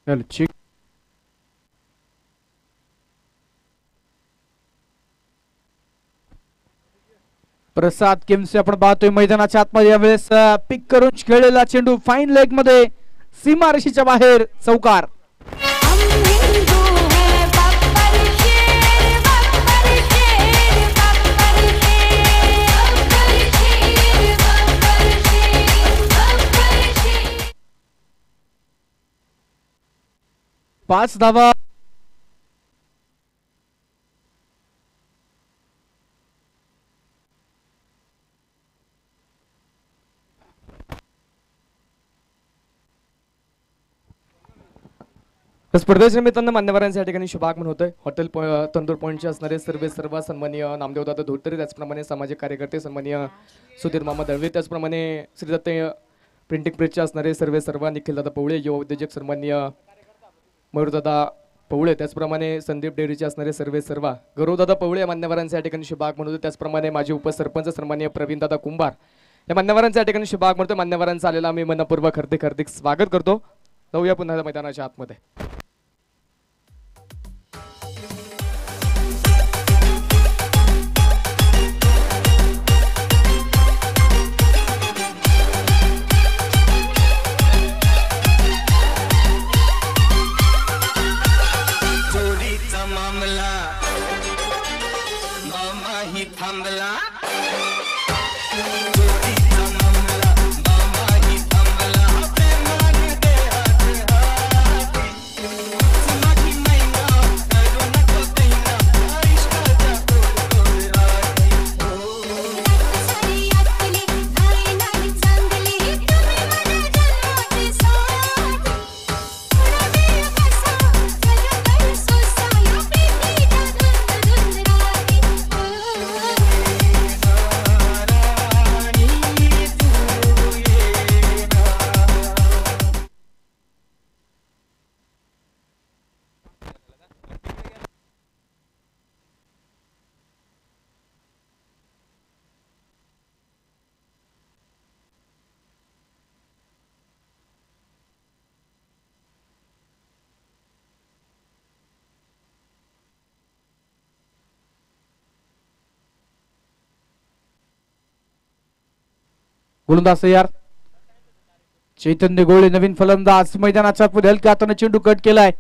Check प्रसाद किमसे आपण पाहतोय मैदानाच्या आतमध्ये यावेळेस पिक करून खेळलेला चेंडू फाईन लेग मध्ये सीमारेषेच्या बाहेर चौकार. पाच धावा स्पर्धेच्या निमित्तानं मान्यवरांच्या ठिकाणी शुभागमन होतंय. हॉटेल तंदूर पॉईंटचे असणारे सर्व सन्माननीय नामदेवदादा धोत्रे, त्याचप्रमाणे सामाजिक कार्यकर्ते सन्माननीय सुधीर मामा दळवे, त्याचप्रमाणे श्री दत्त प्रिंटिंग प्रेसचे असणारे सर्व निखिलदादा पवळे, युवा उद्योजक सन्माननीय मयूरदादा पवळे, त्याचप्रमाणे संदीप डेअरीचे असणारे सर्व गौरवदादा पवळे या मान्यवरांच्या ठिकाणी शुभागमन होते. त्याचप्रमाणे माजी उपसरपंच सन्माननीय प्रवीणदादा कुंभार या मान्यवरांच्या ठिकाणी शुभागमन होते. मान्यवरांचा आलेला आम्ही मनपूर्वक हार्दिक स्वागत करतो. जाऊया पुन्हा मैदानाच्या आतमध्ये. गोलंदाज तयार चैतन्य गोळे नवीन फलंदाज मैदानाच्या पुढे हलक्या हाताने चेंडू कट केलाय.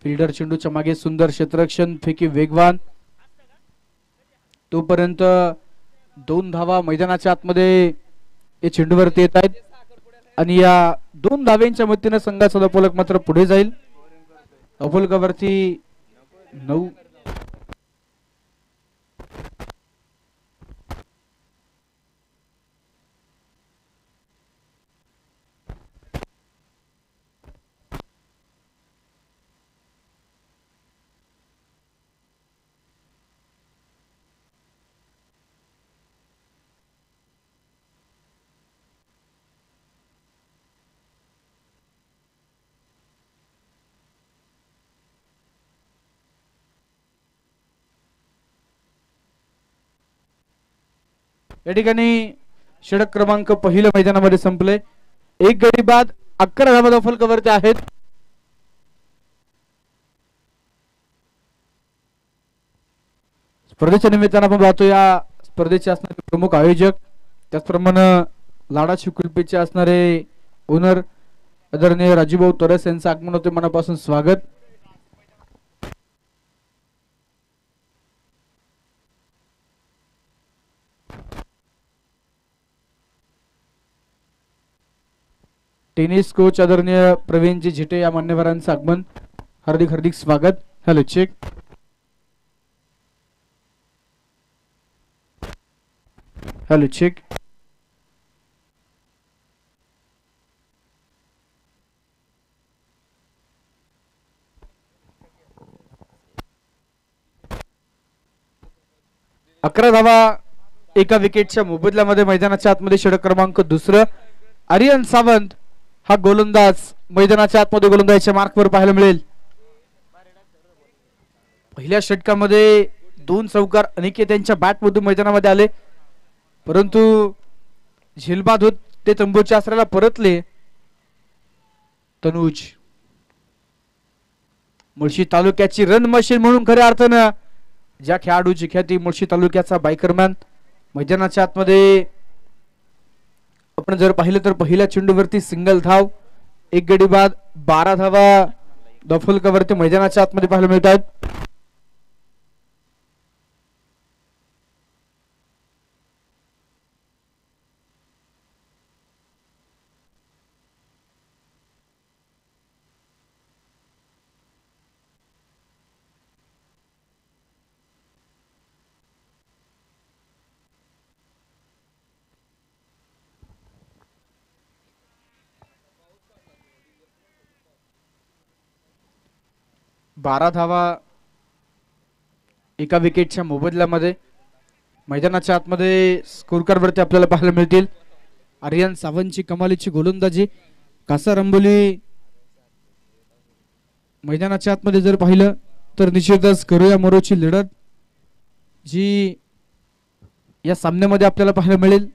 फिल्डर चेंडूच्या मागे सुंदर क्षेत्ररक्षण फेकी वेगवान. तोपर्यंत 2 धावा मैदानाच्या आतमध्ये या चेंडूवरती येत आहेत आणि या 2 धाव्यांच्या मदतीने संघाचा धावफलक मात्र पुढे जाईल. धावफलकावरती 9 या ठिकाणी षटक क्रमांक पहिलं मैदानामध्ये संपले. 1 गडी बाद 11 धावा धावफलकावरती आहेत. स्पर्धेच्या निमित्तानं आपण पाहतो या स्पर्धेचे असणारे प्रमुख आयोजक, त्याचप्रमाणे लाडाची कुलपीचे असणारे ओनर आदरणीय राजूभाऊ तरस यांचं आगमन होते. मनापासून स्वागत. टेनिस कोच आदरणीय प्रवीणजी झिटे या मान्यवरांचं आगमन. हार्दिक स्वागत. Hello check. Hello check. अकरा धावा एका विकेटच्या मोबदल्यामध्ये मैदानाच्या आतमध्ये षटक क्रमांक 2 आर्यन सावंत हा गोलंदाज मैदानाच्या आतमध्ये गोलंदाजीच्या मार्कवर पाहायला मिळेल. पहिल्या षटकामध्ये 2 चौकार अनिकेत यांच्या बॅट मधून मैदानामध्ये आले, परंतु झेलबाद होत ते तंबूच्या आसऱ्याला परतले. तनुज मुळशी तालुक्याची रन मशीन म्हणून खऱ्या अर्थानं ज्या खेळाडूची ख्याती मुळशी तालुक्याचा बायकरमॅन मैदानाच्या आतमध्ये आपण जर पाहिलं तर पहिल्या चेंडूवरती सिंगल धाव, एक गडी बाद 12 धावा दफलकावरती मैदानाच्या आतमध्ये पाहायला मिळत आहेत. बारा धावा एका विकेटच्या मोबदल्यामध्ये मैदानाच्या आतमध्ये स्कोरकार्ड वरती आपल्याला पाहायला मिळतील. आर्यन सावंतची कमालीची गोलंदाजी, कासा रंबोली मैदानाच्या आतमध्ये जर पाहिलं तर निश्चितच करूया मोरोची लढत जी या सामन्यामध्ये आपल्याला पाहायला मिळेल.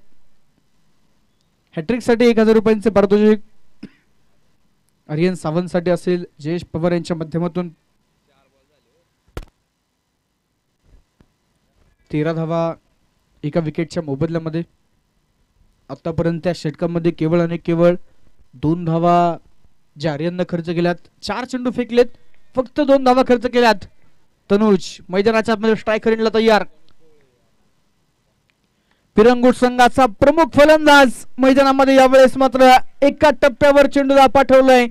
हॅट्रिक साठी 1000 रुपयांचे पारितोषिक आर्यन सावंत साठी असेल. जयेश पवार यांच्या माध्यमातून 13 धावा एका विकेटच्या मोबदल्यामध्ये. आतापर्यंत त्या षटकामध्ये केवळ आणि केवळ 2 धावा ज्या आर्यननं खर्च केल्यात. 4 चेंडू फेकलेत, फक्त 2 धावा खर्च केल्यात. तनुज मैदानाच्या आतमध्ये स्ट्रायकरला तयार. पिरंगुट संघाचा प्रमुख फलंदाज मैदानामध्ये यावेळेस मात्र एका टप्प्यावर चेंडूला पाठवलंय.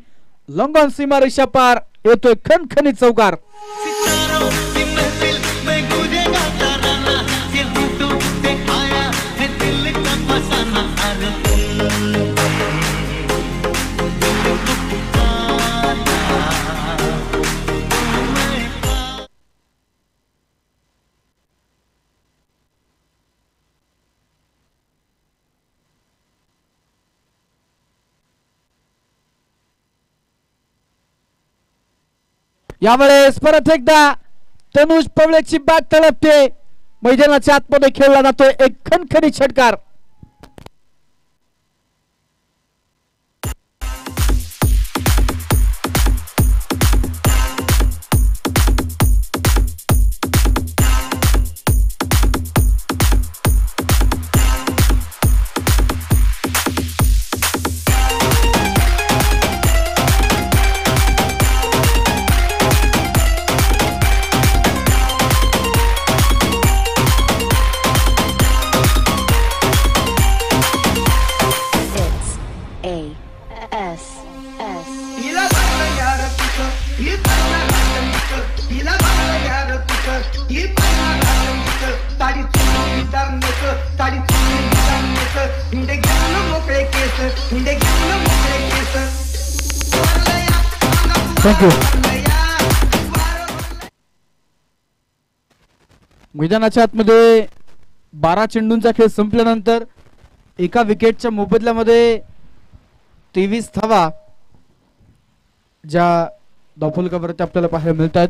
लंगॉन सीमा रेषा पार येतोय खणखणीत चौकार. यावेळेस परत एकदा तनुज पवळेची बॅट तळपते. मैदानाच्या आतमध्ये खेळला जातोय एक खणखणीत षटकार. मैदानाच्या आतमध्ये 12 चेंडूंचा खेळ संपल्यानंतर एका विकेटच्या मोबदल्यामध्ये 23 धावा ज्या दापोलकावरती आपल्याला पाहायला मिळतात.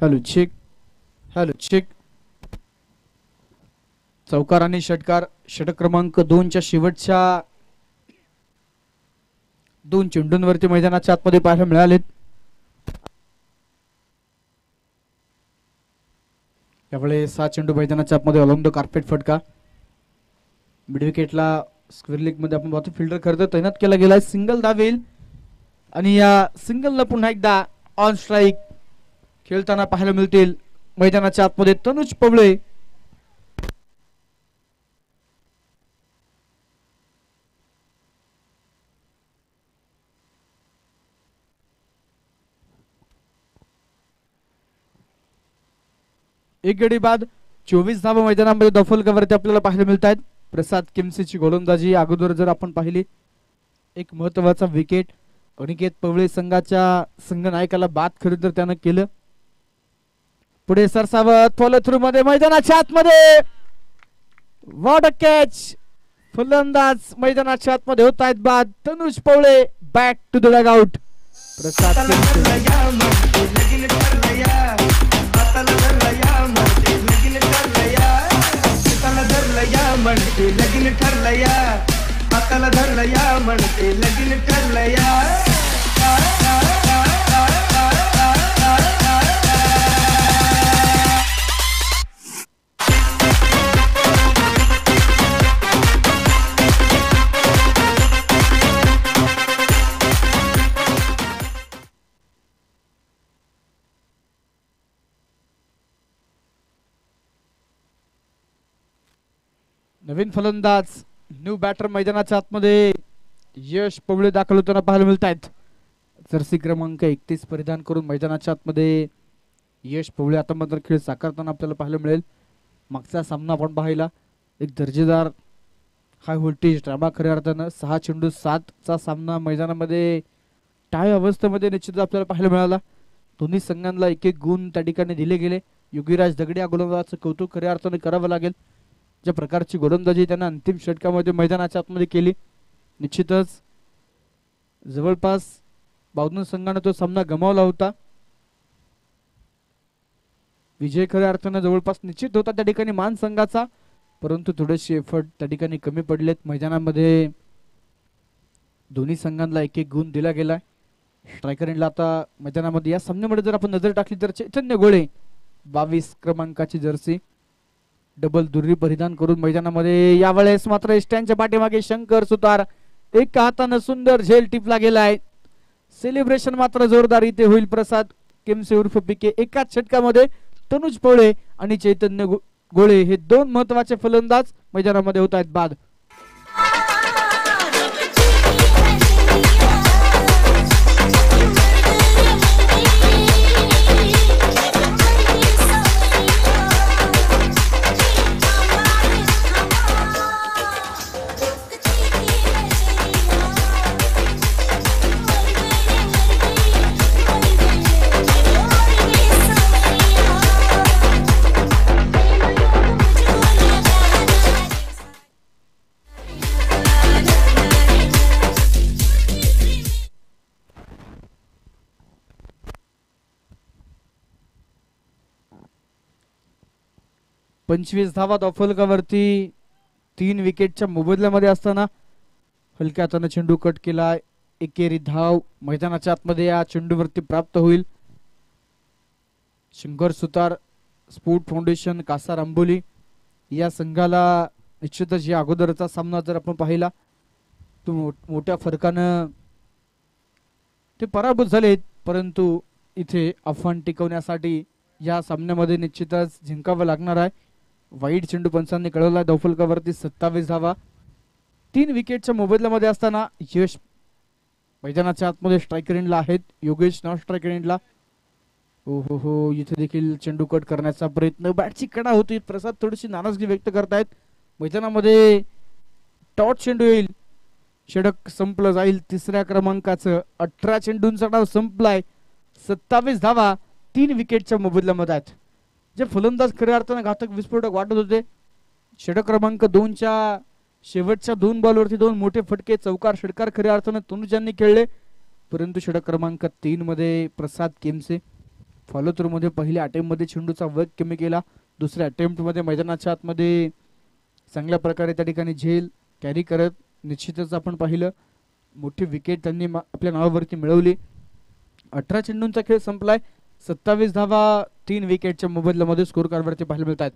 हॅलो चेक चौकार आणि षटकार. षटक क्रमांक 2 च्या शेवटच्या 2 चेंडूंवरती मैदानाच्या आतमध्ये पाहायला मिळालेत. यावेळी 6 चेंडू मैदानाच्या आतमध्ये ऑलॉंग द कार्पेट फटका. मिड विकेटला स्क्वेअर लेग मध्ये आपण पाहतो फिल्डर खरं तर तैनात केला गेलाय. सिंगल धावेल आणि या सिंगलला पुन्हा एकदा ऑन स्ट्राईक खेळताना पाहायला मिळतील मैदानाच्या आतमध्ये तनुज पवळे. एक गडी बाद 24 धावा मैदानामध्ये दफलकावरती आपल्याला पाहायला मिळत आहेत. प्रसाद किमसीची गोलंदाजी अगोदर जर आपण पाहिली एक महत्वाचा विकेट अनिकेत पवळे संघाच्या संघनायकाला बाद खरं तर त्यानं केलं. पुढे सरसावत फॉलो थ्रू मध्ये मैदानाच्या आतमध्ये व्हॉट अ कॅच. फलंदाज मैदानाच्या आतमध्ये होत आहेत बाद. Tanuj Pawale back to the dugout. Prasad हाताला धरलं या म्हणते लगीन ठरलं या नवीन फलंदाज न्यू बॅटर मैदानाच्या आतमध्ये यश पवळे दाखल होताना पाहायला मिळत आहेत. जर्सी क्रमांक 31 परिधान करून मैदानाच्या आतमध्ये यश पवळे आता मात्र खेळ साकारताना आपल्याला पाहायला मिळेल. मागचा सामना आपण पाहिला एक दर्जेदार हाय व्होल्टेज ड्रामा खऱ्या अर्थानं 6 चेंडू 7 चा सामना मैदानामध्ये टाय अवस्थेमध्ये निश्चित आपल्याला पाहायला मिळाला. दोन्ही संघांना एक एक गुण त्या ठिकाणी दिले गेले. योगीराज दगडे या गोलंदाजाचं कौतुक खऱ्या अर्थाने करावं लागेल. ज्या प्रकारची गोलंदाजी त्यांना अंतिम षटकामध्ये मैदानाच्या आतमध्ये केली. निश्चितच जवळपास 52 संघाने तो सामना गमावला होता. विजय खऱ्या अर्थानं जवळपास निश्चित होता त्या ठिकाणी मान संघाचा, परंतु थोडेसे एफर्ट त्या ठिकाणी कमी पडलेत. मैदानामध्ये दोन्ही संघांना एक एक गुण दिला गेलाय. स्ट्रायकर एंडला आता मैदानामध्ये या सामन्यामध्ये जर आपण नजर टाकली तर चैतन्य गोळे 22 क्रमांकाची जर्सी डबल दुर्री परिधान करून मैदानामध्ये यावेळेस मात्र स्टँडच्या पाठीमागे शंकर सुतार एका हातानं सुंदर झेल टिपला गेलाय. सेलिब्रेशन मात्र जोरदार इथे होईल. प्रसाद केमसे उर्फ पिके एकाच षटकामध्ये तनुज पवळे आणि चैतन्य गोळे हे दोन महत्वाचे फलंदाज मैदानामध्ये होत आहेत बाद. पंचवीस धावा धावफलकावरती 3 विकेटच्या मोबदल्यामध्ये असताना हलक्या हाताने चेंडू कट केला. एकेरी धाव मैदानाच्या आतमध्ये या चेंडूवरती प्राप्त होईल. शंकर सुतार स्पोर्ट फाउंडेशन कासार आंबोली या संघाला निश्चितच या अगोदरचा सामना जर आपण पाहिला तो मोठ्या फरकानं ते पराभूत झालेत, परंतु इथे आव्हान टिकवण्यासाठी या सामन्यामध्ये निश्चितच जिंकावं लागणार आहे. वाईट चेंडू पंचांनी कळवला. धावफलकावरती 27 धावा 3 विकेटच्या मोबदल्यामध्ये असताना यश मैदानाच्या आतमध्ये स्ट्रायकर एंडला आहेत. योगेश नॉन स्ट्रायकर एंडला. हो हो हो इथे देखील चेंडू कट करण्याचा प्रयत्न, बॅटची कडा होती. प्रसाद थोडीशी नाराजगी व्यक्त करतायत. मैदानामध्ये टॉट चेंडू येईल. षटक संपलं जाईल. 3ऱ्या क्रमांकाचं 18 चेंडूंचा डाव संपलाय. 27 धावा 3 विकेटच्या मोबदल्यामध्ये आहेत. जे फलंदाज खऱ्या अर्थाने घातक विस्फोटक वाटत होते. षटक क्रमांक 2च्या शेवटच्या 2 बॉलवरती 2 मोठे फटके चौकार षटकार खऱ्या अर्थाने तनुजांनी खेळले, परंतु षटक क्रमांक 3 मध्ये प्रसाद केमसे फॉलो थ्रू मध्ये पहिल्या अटेम्प्ट मध्ये चेंडूचा वेग कमी केला. दुसऱ्या अटेम्प्ट मध्ये मैदानाच्या आतमध्ये चांगल्या प्रकारे त्या ठिकाणी झेल कॅरी करत निश्चितच आपण पाहिलं मोठी विकेट त्यांनी आपल्या नावावरती मिळवली. 18 चेंडूंचा खेळ संपलाय. 27 धावा 3 विकेटच्या मोबदल्यामध्ये स्कोर कार्डवरती पाहायला मिळतात.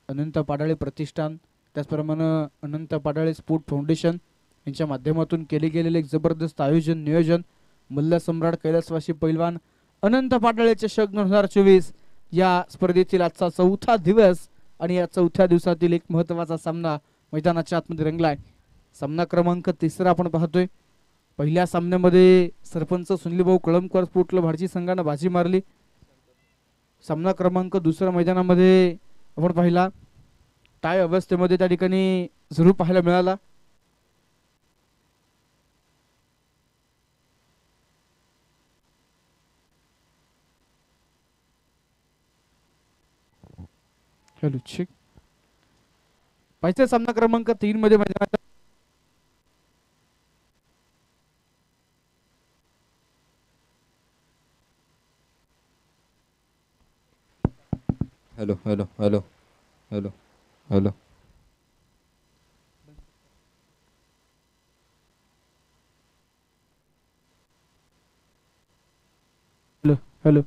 अनंत पाडाळे प्रतिष्ठान त्याचप्रमाणे अनंत पाडाळे स्पोर्ट फाउंडेशन यांच्या माध्यमातून केले गेलेले एक जबरदस्त आयोजन नियोजन मल्ल सम्राट कैलासवासी पैलवान अनंत पाडाळे चषक 2024 या स्पर्धेतील आजचा 4था दिवस आणि या 4थ्या दिवसातील एक महत्त्वाचा सामना मैदानाच्या आतमध्ये रंगलाय. सामना क्रमांक 3 आपण पाहतोय. पहिल्या सामन्यामध्ये सरपंच सुनीलभाऊ कळमकर स्पोर्ट भारती संघाने बाजी मारली. सामना क्रमांक 2 मैदानामध्ये आपण पाहिला टाय अवस्थेमध्ये त्या ठिकाणी जरूर पाहायला मिळाला. हॅलो चेक पाहिजे. सामना क्रमांक 3 मध्ये मैदानात hello hello hello hello hello hello.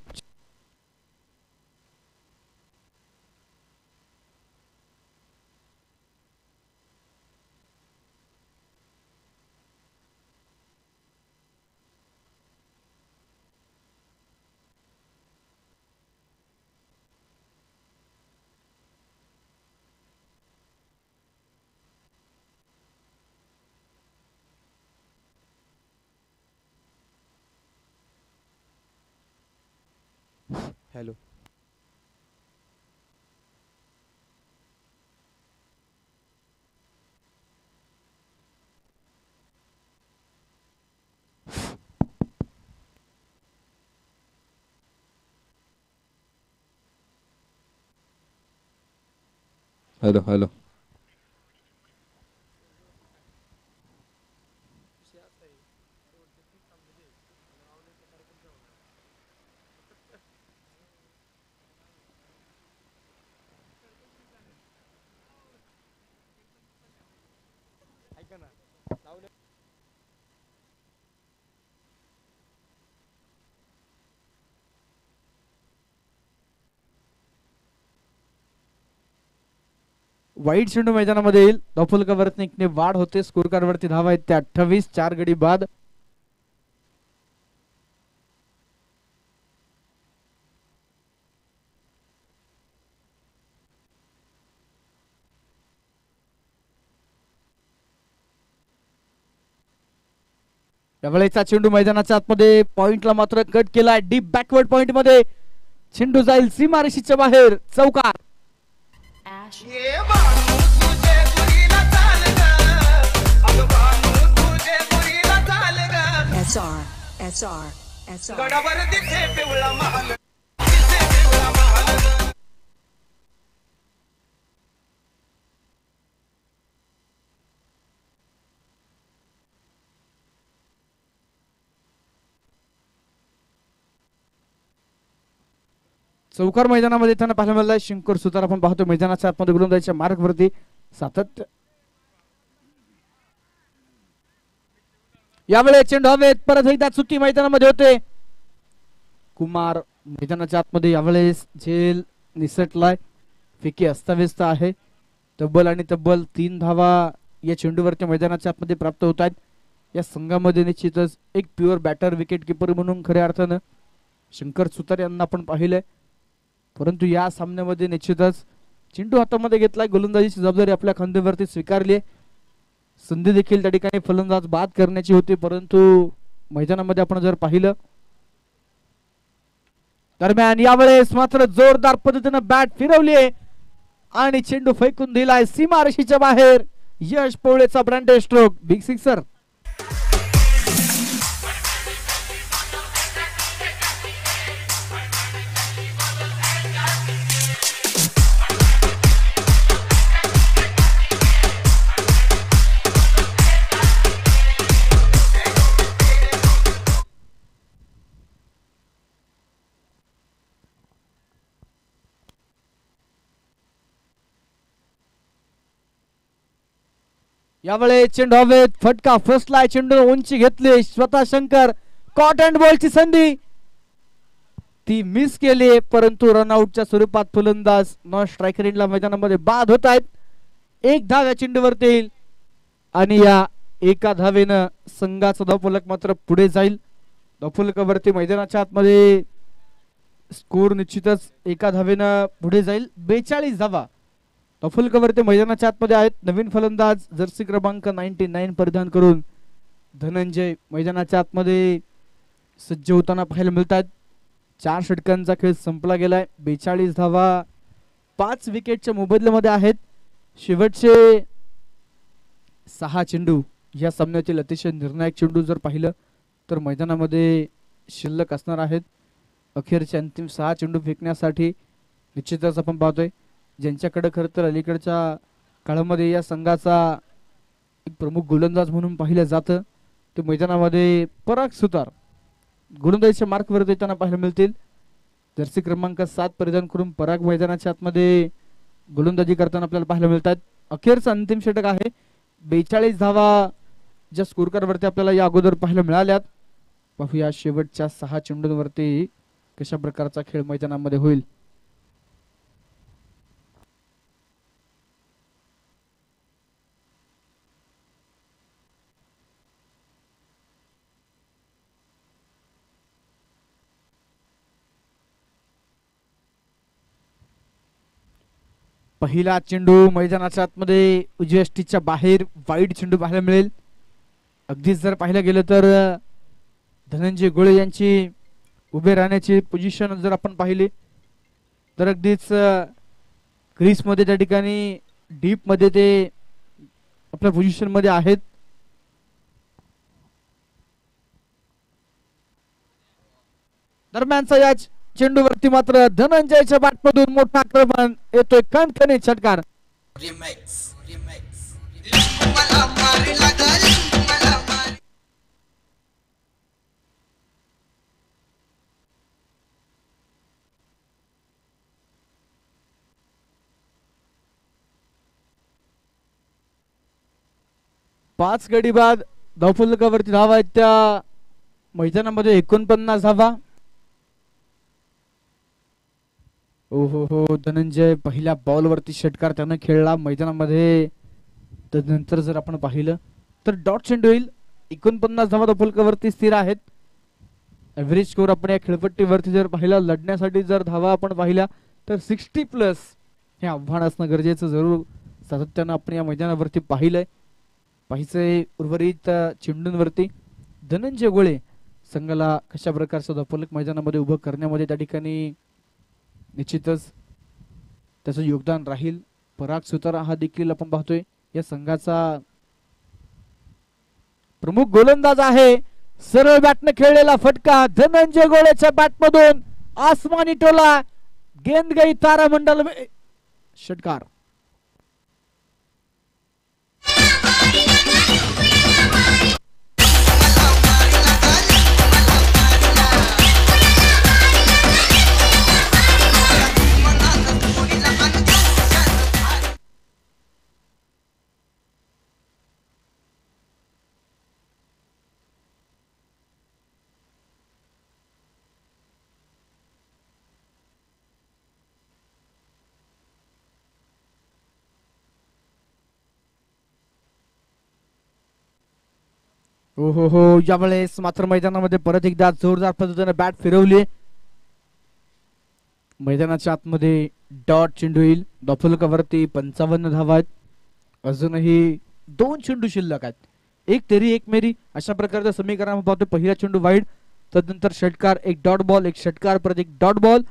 Hello. Hello hello. वाईट चेंडू मैदानामध्ये येईल. धावफलकावरती एकने वाढ होते. स्कोर कार्ड वरती धावा आहेत ते 28. 4 गडी बाद. यावेळेचा चेंडू मैदानाच्या आतमध्ये पॉइंटला मात्र कट केला. डीप बॅकवर्ड पॉइंट मध्ये चेंडू जाईल सीमारेषेच्या बाहेर. चौकार. ये बानू तुझे गुरीला चाल ग, अगं बानू तुझे गुरीला चाल ग. SR गडावर दिसे पिवळा महाल, दिसे पिवळा महाल ग. चौकार मैदानामध्ये त्यांना पाहायला मिळालाय. शंकर सुतार आपण पाहतो मैदानाच्या आतमध्ये गोलंदाजीच्या मार्गवरती सातत्य. यावेळेस चेंडू हवेत. परत एकदा चुकी मैदानामध्ये होते. कुमार मैदानाच्या आतमध्ये यावेळेस झेल निसटलाय. फिकी अस्ताव्यस्त आहे. तब्बल आणि तब्बल 3 धावा या चेंडूवरती मैदानाच्या आतमध्ये प्राप्त होत आहेत. या संघामध्ये निश्चितच एक प्युअर बॅटर विकेट किपर म्हणून खऱ्या अर्थानं शंकर सुतार यांना आपण पाहिलंय. परंतु या सामन्यामध्ये निश्चितच चेंडू हातामध्ये घेतलाय. गोलंदाजीची जबाबदारी आपल्या खांद्यावरती स्वीकारली आहे. संधी देखील त्या ठिकाणी फलंदाज बाद करण्याची होती. परंतु मैदानामध्ये आपण जर पाहिलं दरम्यान यावेळेस मात्र जोरदार पद्धतीने बॅट फिरवली आहे आणि चेंडू फेकून दिलाय सीमारेषेच्या बाहेर. यश पवळेचा ब्रँडेड स्ट्रोक. Big sixer. यावेळेस चेंडू हवेत. फटका फसलाय. चेंडू उंची घेतली स्वतः शंकर. कॉट अँड बॉलची संधी ती मिस केली. परंतु रनआउटच्या स्वरूपात फलंदाज नॉन स्ट्रायकर इंडला मैदानामध्ये बाद होत आहेत. 1 धाव या चेंडूवरती येईल आणि या एका धावेनं संघाचा धावफलक मात्र पुढे जाईल. धावफलकावरती मैदानाच्या आतमध्ये स्कोर निश्चितच एका धावेनं पुढे जाईल. 42 धावा धावफलकावरती मैदानाच्या आतमध्ये आहेत. नवीन फलंदाज जर्सी क्रमांक 99 परिधान करून धनंजय मैदानाच्या आतमध्ये सज्ज होताना पाहायला मिळतात. 4 षटकांचा खेळ संपला गेलाय. 42 धावा 5 विकेटच्या मोबदल्यामध्ये आहेत. शेवटचे 6 चेंडू या सामन्यातील अतिशय निर्णायक चेंडू जर पाहिलं तर मैदानामध्ये शिल्लक असणार आहेत. अखेरचे अंतिम 6 चेंडू फेकण्यासाठी निश्चितच आपण पाहतोय ज्यांच्याकडे खरं तर अलीकडच्या काळामध्ये या संघाचा एक प्रमुख गोलंदाज म्हणून पाहिलं जातं ते मैदानामध्ये पराग सुतार गोलंदाजीच्या मार्कवर देताना पाहायला मिळतील. जर्सी क्रमांक 7 परिधान करून पराग मैदानाच्या आतमध्ये गोलंदाजी करताना आपल्याला पाहायला मिळतात. अखेरचा अंतिम षटक आहे. 42 धावा ज्या स्कोर कार्डवरती आपल्याला या अगोदर पाहायला मिळाल्यात. पाहूया शेवटच्या 6 चेंडूंवरती कशा प्रकारचा खेळ मैदानामध्ये होईल. पहिला चेंडू मैदानाच्या आतमध्ये उजव्या स्टिचच्या बाहेर वाईड चेंडू पाहायला मिळेल. अगदीच जर पाहायला गेलं तर धनंजय गोळे यांची उभे राहण्याची पोझिशन जर आपण पाहिली तर अगदीच क्रीज मध्ये त्या ठिकाणी डीप मध्ये ते आपल्या पोझिशन मध्ये आहेत. दरम्यानचा या चेंडूवरती मात्र धनंजयच्या बॅटमधून मोठा आक्रमण येतोय. कणकणीत षटकार. मला मारी लागल मला मारी 5 गडी बाद धावफलकावरती धावा आहेत त्या मैदानामध्ये 49 धावा. हो धनंजय पहिल्या बॉलवरती षटकार त्यानं खेळला मैदानामध्ये. त्यानंतर जर आपण पाहिलं तर डॉट चेंडू होईल. 49 धावा धावफलकावरती स्थिर आहेत. एव्हरेज स्कोर आपण या खेळपट्टीवरती जर पाहिला लढण्यासाठी जर धावा आपण पाहिल्या तर 60+ हे आव्हान असणं गरजेचं जरूर सातत्यानं आपण या मैदानावरती पाहिलंय. पाहिजे उर्वरित चेंडूंवरती धनंजय गोळे संघाला कशा प्रकारचं धावफलक मैदानामध्ये उभं करण्यामध्ये त्या ठिकाणी निश्चितच त्याचं योगदान राहील. पराग सुतारा हा देखील आपण पाहतोय या संघाचा प्रमुख गोलंदाज आहे. सरळ बॅटने खेळलेला फटका धनंजय गोळेच्या बॅटमधून आसमानी टोला गेंद गई तारामंडल में. षटकार. हो यावेळेस मात्र मैदानामध्ये परत एकदा जोरदार पद्धतीने बॅट फिरवली. मैदानाच्या आतमध्ये डॉट चेंडू येईल. धावफलकावरती 55 धावा आहेत. अजूनही 2 चेंडू शिल्लक आहेत. एक तेरी एक मेरी अशा प्रकारचं समीकरण आपण पाहतो. पहिला चेंडू वाईड, त्यानंतर षटकार, एक डॉट बॉल, एक षटकार, परत एक डॉट बॉल.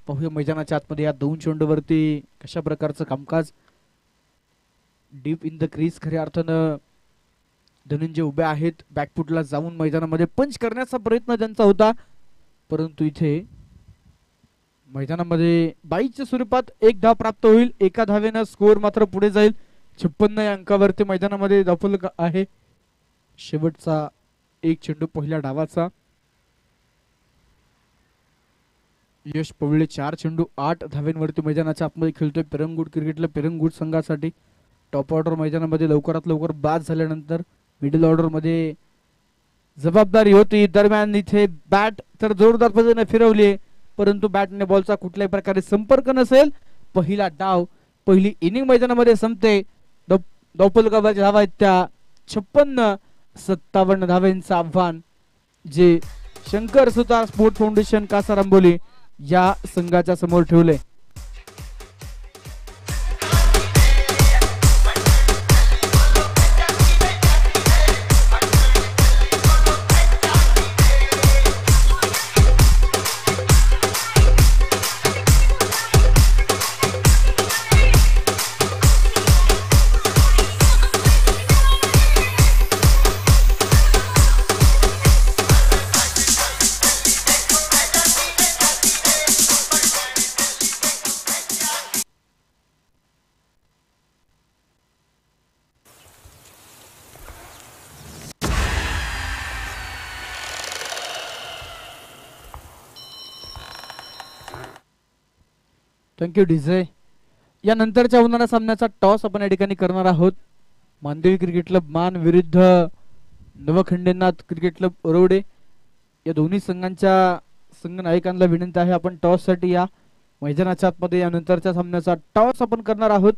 पाहूया मैदानाच्या आतमध्ये या 2 चेंडूवरती कशा प्रकारचं कामकाज. डीप इन द क्रीज खऱ्या अर्थानं धनंजय उभे आहेत. बॅकफुटला जाऊन मैदानामध्ये पंच करण्याचा प्रयत्न त्यांचा होता, परंतु इथे मैदानामध्ये 22च्या स्वरूपात 1 धाव प्राप्त होईल. एका धावेनं स्कोअर मात्र पुढे जाईल. 56 या अंकावरती मैदानामध्ये धावफलक आहे. शेवटचा एक चेंडू पहिल्या डावाचा. यश पवळे 4 चेंडू 8 धाव्यांवरती मैदानाच्या आतमध्ये खेळतोय. पेरंगुड क्रिकेटला पेरंगुड संघासाठी टॉप ऑर्डर मैदानामध्ये लवकरात लवकर बाद झाल्यानंतर मिडल ऑर्डर मध्ये जबाबदारी होती. दरम्यान इथे बॅट तर जोरदार पद्धतीने फिरवली, परंतु बॅटने बॉलचा कुठल्याही प्रकारे संपर्क नसेल. पहिला डाव, पहिली इनिंग मैदानामध्ये संपते. धावफलकावरच्या धावा आहेत त्या 56-57 धावांचं आव्हान जे शंकर सुतार स्पोर्ट फाउंडेशन कासारांबोली या संघाच्या समोर ठेवले. Thank you DJ. या नंतरच्या होणाऱ्या सामन्याचा टॉस आपण या ठिकाणी करणार आहोत. मानदेवी क्रिकेट क्लब मान विरुद्ध नवखंडेनाथ क्रिकेट क्लब ओरवडे या दोन्ही संघांच्या संघ नायकांना विनंती आहे आपण टॉस साठी या मैदानाच्या आतमध्ये. यानंतरच्या सामन्याचा टॉस आपण करणार आहोत.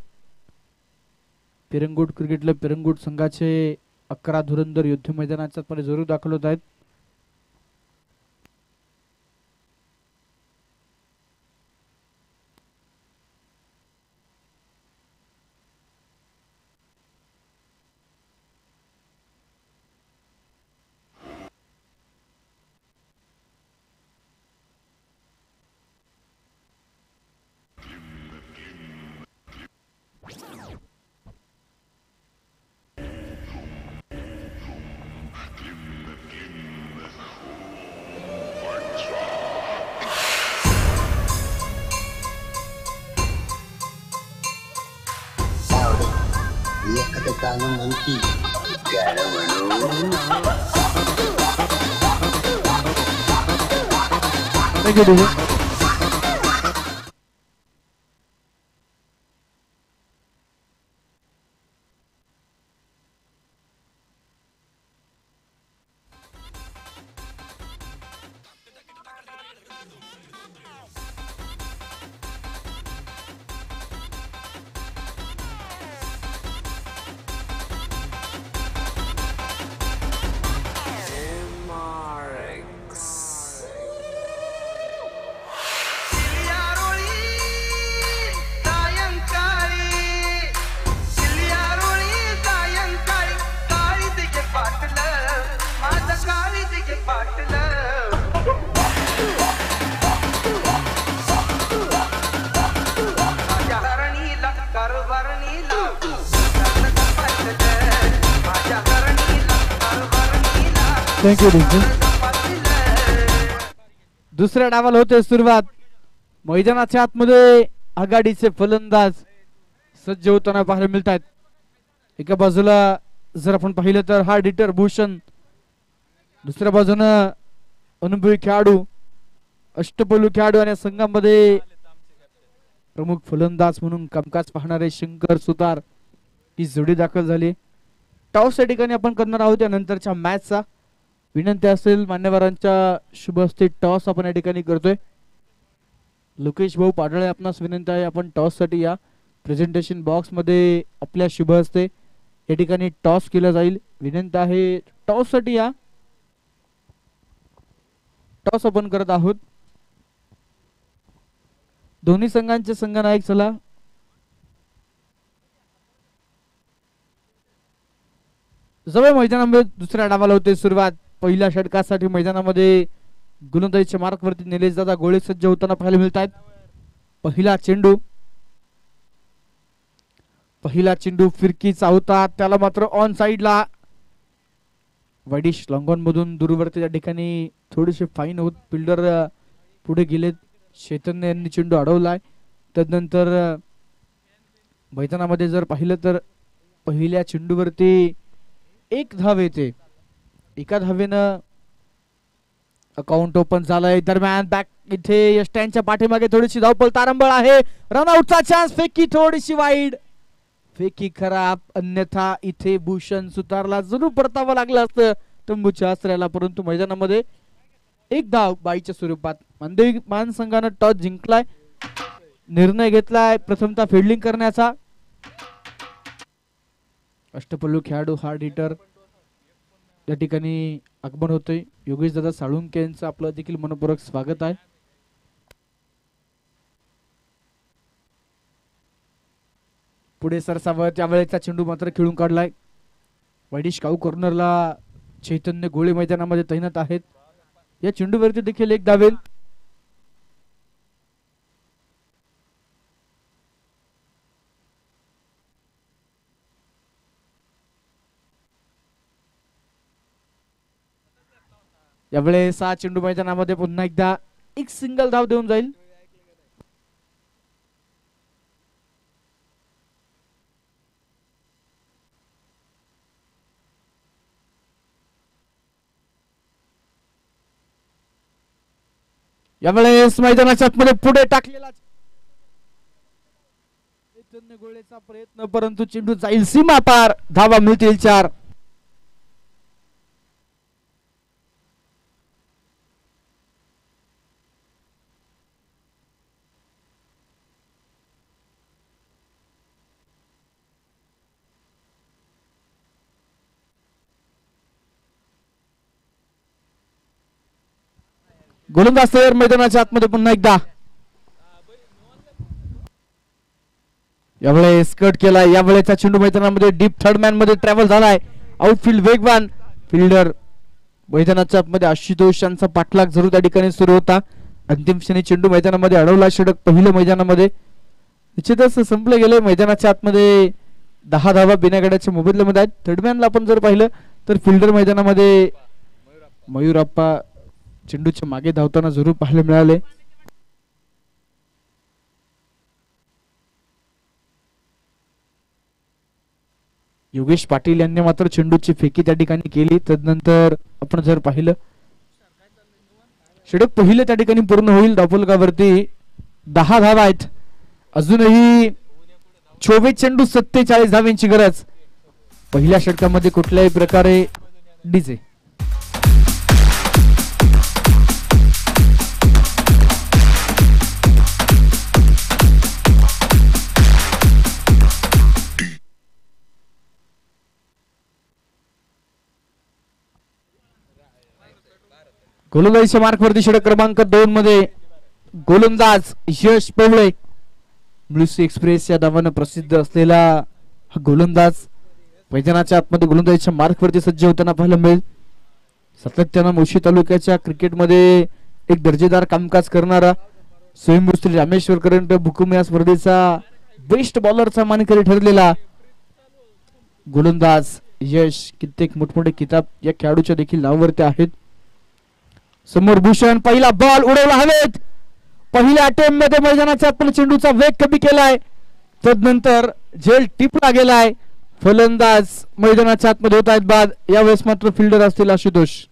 पिरंगुट क्रिकेटला पिरंगुट संघाचे 11 धुरंधर योद्धे मैदानाच्या आतमध्ये जरूर दाखल होत आहेत. Thank you, DJ. थँक्यू दुसऱ्या डावाला होते सुरुवात. मैदानाच्या आतमध्ये आघाडीचे फलंदाज सज्ज होताना पाहायला मिळत आहेत. एका बाजूला जर आपण पाहिलं तर हा डिटर भूषण, दुसऱ्या बाजूनं अनुभवी खेळाडू, अष्टपैलू खेळाडू आणि संघामध्ये प्रमुख फलंदाज म्हणून कामकाज पाहणारे शंकर सुतार ही जोडी दाखल झाली. टॉस या ठिकाणी आपण करणार आहोत. त्यानंतरच्या मॅचचा विनंती असेल मान्यवरांच्या शुभ हस्ते टॉस आपण या ठिकाणी करतोय. लोकेश भाऊ पाडळे आपणास विनंती आहे आपण टॉस साठी या. प्रेझेंटेशन बॉक्स मध्ये आपल्या शुभ हस्ते या ठिकाणी टॉस केला जाईल. विनंती आहे टॉस साठी या. टॉस आपण करत आहोत. दोन्ही संघांचे संघनायक चला जवळ मैदानामध्ये दुसऱ्या डावाला होते सुरुवात. पहिल्या षटकासाठी मैदानामध्ये गोलंदाजीच्या मार्कवरती निलेश दादा गोळे सज्ज होताना पाहायला मिळत आहेत. पहिला चेंडू फिरकीचा होता, त्याला मात्र ऑन साइडला वाईडिश लॉंगॉन मधून दूरवरती त्या ठिकाणी थोडेसे फाईन होत फिल्डर पुढे गेलेत. चैतन्य यांनी चेंडू अडवलाय. त्यानंतर मैदानामध्ये जर पाहिलं तर पहिल्या चेंडूवरती एक धाव येते. एका धावेनं अकाउंट ओपन झालंय. दरम्यान बॅक इथे स्टँडच्या पाठीमागे थोडीशी धावपळ तारंबळ आहे. रनआउटचा चान्स, फेकी थोडीशी वाईड, फेकी खराब. अन्यथा इथे भूषण सुतारला जरूर परतावं लागलं असतं तंबूच्या आसऱ्याला, परंतु मैदानामध्ये एक धाव बाईच्या स्वरूपात. मान संघानं टॉस जिंकलाय, निर्णय घेतलाय प्रथमतः फिल्डिंग करण्याचा. अष्टपैलू खेळाडू हार्ड हिटर या ठिकाणी आगमन होतोय. योगेश दादा साळुंके यांचं आपलं देखील मनपूर्वक स्वागत आहे. पुढे सरसावत त्यावेळेचा चेंडू मात्र खेळून काढलाय. वाईडिश काऊ कॉर्नरला चैतन्य गोळे मैदानामध्ये तैनात आहेत. या चेंडूवरती देखील एक धावेल. यावेळेस हा चेंडू मैदानामध्ये पुन्हा एकदा एक सिंगल धाव देऊन जाईल. यावेळेस मैदानाच्या आतमध्ये पुढे टाकलेला चैतन्य गोळेचा प्रयत्न, परंतु चेंडू जाईल सीमा पार. धावा मिळतील 4. गोलंदाज तयार मैदानाच्या आतमध्ये पुन्हा एकदा. यावेळेस कट केलाय. यावेळेचा चेंडू मैदानामध्ये डीप थर्ड मॅन मध्ये ट्रॅव्हल झालाय. आउटफील्ड वेगवान फिल्डर मैदानाच्या आतमध्ये आशुतोष यांचा पाठलाग जरूर त्या ठिकाणी सुरू होता. अंतिम क्षणी चेंडू मैदानामध्ये अडवला. षटक पहिलं मैदानामध्ये निश्चितच संपलं गेलं. मैदानाच्या आतमध्ये 10 धावा बिनागड्याच्या मोबदल्यामध्ये आहेत. थर्डमॅनला आपण जर पाहिलं तर फिल्डर मैदानामध्ये मयूरप्पा चेंडूच्या मागे धावताना जरूर पाहायला मिळाले. योगेश पाटील यांनी मात्र चेंडूची फेकी त्या ठिकाणी केली. तदनंतर आपण जर पाहिलं षटक पहिलं त्या ठिकाणी पूर्ण होईल. धावफलकावरती 10 धावा आहेत. अजूनही 24 चेंडू 47 धावांची गरज. पहिल्या षटकामध्ये कुठल्याही प्रकारे डीजे. गोलंदाजीच्या मार्कवरती षटक क्रमांक 2 मध्ये गोलंदाज यश पवळे. ब्लूसी एक्सप्रेस या नावानं प्रसिद्ध असलेला हा गोलंदाज मैदानाच्या आतमध्ये गोलंदाजीच्या मार्कवरती सज्ज होताना पाहायला मिळेल. सातत्यानं मुळशी तालुक्याच्या क्रिकेटमध्ये एक दर्जेदार कामकाज करणारा स्वयंभू श्री रामेश्वर करंट भुकुम या स्पर्धेचा बेस्ट बॉलरचा मानकरी ठरलेला गोलंदाज यश. कित्येक मोठमोठे किताब या खेळाडूच्या देखील नावावरती आहेत. समोर भूषण. पहिला बॉल उडवला हवेत. पहिल्या अटेम्प्ट मध्ये मैदानाच्या आतमध्ये चेंडूचा वेग कमी केलाय. तदनंतर झेल टिपला गेलाय. फलंदाज मैदानाच्या आतमध्ये होत आहेत बाद. यावेळेस मात्र फिल्डर असतील आशुतोष.